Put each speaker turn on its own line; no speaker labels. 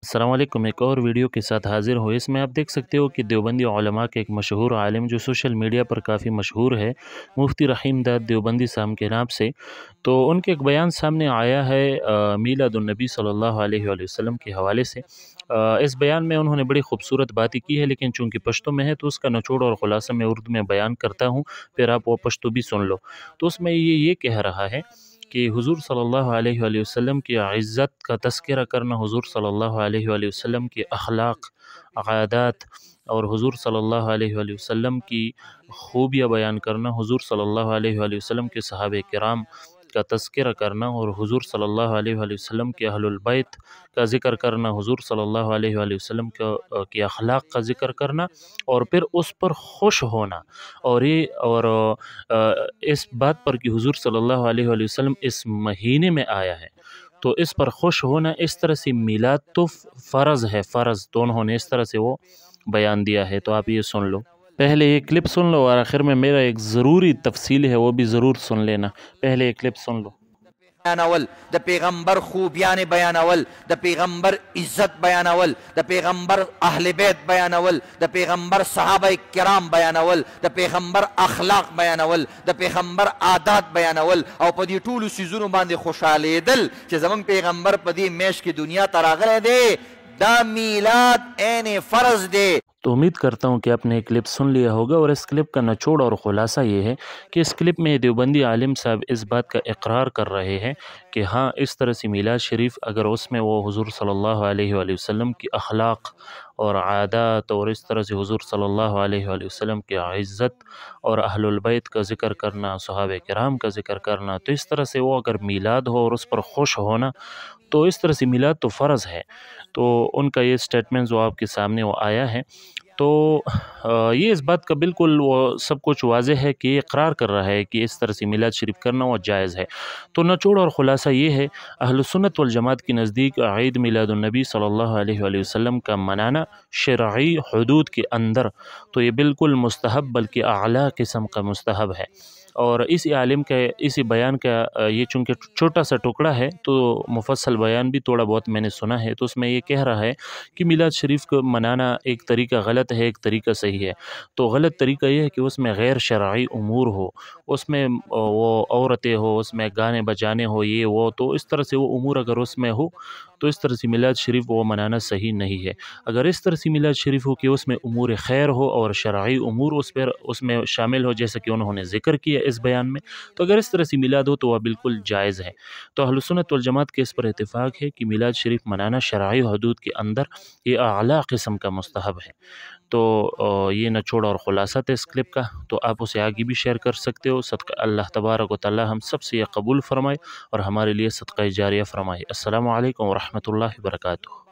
अस्सलाम वालेकुम। एक और वीडियो के साथ हाज़िर हूँ। इसमें आप देख सकते हो कि देवबंदी उलमा के एक मशहूर आलिम जो सोशल मीडिया पर काफ़ी मशहूर है, मुफ्ती रहीम दाद देवबंदी साहब के नाम से। तो उनके एक बयान सामने आया है मीलादुन्नबी सल्लल्लाहु अलैहि वसल्लम के हवाले से। इस बयान में उन्होंने बड़ी खूबसूरत बातें की है, लेकिन चूँकि पश्तो में है तो उसका निचोड़ और ख़ुलासा मैं उर्दू में बयान करता हूँ, फिर आप वो पश्तो भी सुन लो। तो उसमें ये कह रहा है कि हुज़ूर सल्लल्लाहु अलैहि वसल्लम की इज़्ज़त का तज़किरा करना, हुज़ूर सल्लल्लाहु अलैहि वसल्लम के अख़लाक़, आदात और हुज़ूर सल्लल्लाहु अलैहि वसल्लम की खूबियाँ बयान करना, हुज़ूर सल्लल्लाहु अलैहि वसल्लम के सहाबे किराम का तज़किरा करना और हुज़ूर सल्लल्लाहु अलैहि वसल्लम के अहलुल बैत का ज़िक्र करना, हुज़ूर सल्लल्लाहु अलैहि वसल्लम के अख़लाक़ का ज़िक्र करना और फिर उस पर खुश होना। इस बात पर कि हुज़ूर सल्लल्लाहु अलैहि वसल्लम इस महीने में आया है, तो इस पर खुश होना, इस तरह से मिलाद तो फ़र्ज़ है, फ़र्ज़। तो उन्होंने इस तरह से वो बयान दिया है, तो आप ये सुन लो। पहले ये क्लिप सुन लो और आखिर में मेरा एक ज़रूरी तफ़सील है, वो भी ज़रूर सुन लेना। पहले ये क्लिप सुन लो।
बयानवल द पैगंबर खूबियान बयानवल, द पैगंबर इज्जत बयानवल, द पैगंबर अहले बैत बयानवल, द पैगंबर सहाबा किराम बयानवल, द पैगंबर अखलाक बयानवल, द पैगंबर आदात बयानवल और पदी टूल सीजों बांधे खुशालेदल कि जमन पैगंबर पदी मेश की दुनिया तरागले दे द मीलाद एने फर्ज दे।
तो उम्मीद करता हूँ कि आपने ये क्लिप सुन लिया होगा और इस क्लिप का निचोड़ और ख़ुलासा ये है कि इस क्लिप में देवबंदी आलिम साहब इस बात का इकरार कर रहे हैं कि हाँ, इस तरह से मीलाद शरीफ अगर उसमें वो हुज़ूर सल्लल्लाहु अलैहि वसल्लम की अख़लाक़ और आदात और इस तरह से हुज़ूर सल्लल्लाहु अलैहि वसल्लम की इज़्ज़त और अहलुल बैत का ज़िक्र करना, सहाबे किराम का ज़िक्र करना, तो इस तरह से वो अगर मीलाद हो और उस पर खुश होना, तो इस तरह से मिलाद तो फ़र्ज़ है। तो उनका ये स्टेटमेंट जो आपके सामने वो आया है, तो ये इस बात का बिल्कुल वो सब कुछ वाज़ेह है कि ये इक़रार कर रहा है कि इस तरह से मिलाद शरीफ करना वो जायज़ है। तो निचोड़ और ख़ुलासा ये है, अहल सुन्नत वल जमात के नज़दीक ईद मिलादुन्नबी सल्लल्लाहु अलैहि वसल्लम का मनाना शरई हुदूद के अंदर, तो ये बिल्कुल मुस्तहब, बल्कि आला किस्म का मुस्तहब है। और इसी आलिम के इसी बयान का ये चूँकि छोटा सा टुकड़ा है, तो मुफस्सल बयान भी थोड़ा बहुत मैंने सुना है, तो उसमें ये कह रहा है कि मिलाद शरीफ को मनाना एक तरीका गलत है, एक तरीका सही है। तो गलत तरीका ये है कि उसमें गैर शरई उमूर हो, उसमें वो औरतें हो, उसमें गाने बजाने हो, ये वो, तो इस तरह से वो उमूर अगर उसमें हो, तो इस तरह से मिलाद शरीफ वो मनाना सही नहीं है। अगर इस तरह से मिलाद शरीफ हो कि उसमें उमूर खैर हो और शरई उमूर उसमें शामिल हो, जैसा कि उन्होंने ज़िक्र किया इस बयान में, तो अगर इस तरह से मिलाद हो तो वह बिल्कुल जायज़ है। तो अहले सुन्नत वल जमात के इस पर इत्तिफ़ाक़ है कि मिलाद शरीफ मनाना शरई हदूद के अंदर ये आला किस्म का मुस्तहब है। तो ये निचोड़ और ख़ुलासा था इस क्लिप का, तो आप उसे आगे भी शेयर कर सकते हो। सदका अल्लाह तबारक व तआला हम सब से ये कबूल फ़रमाए और हमारे लिए सदका जारिया फ़रमाए। अस्सलामु अलैकुम व रहमतुल्लाहि व बरकातुहू।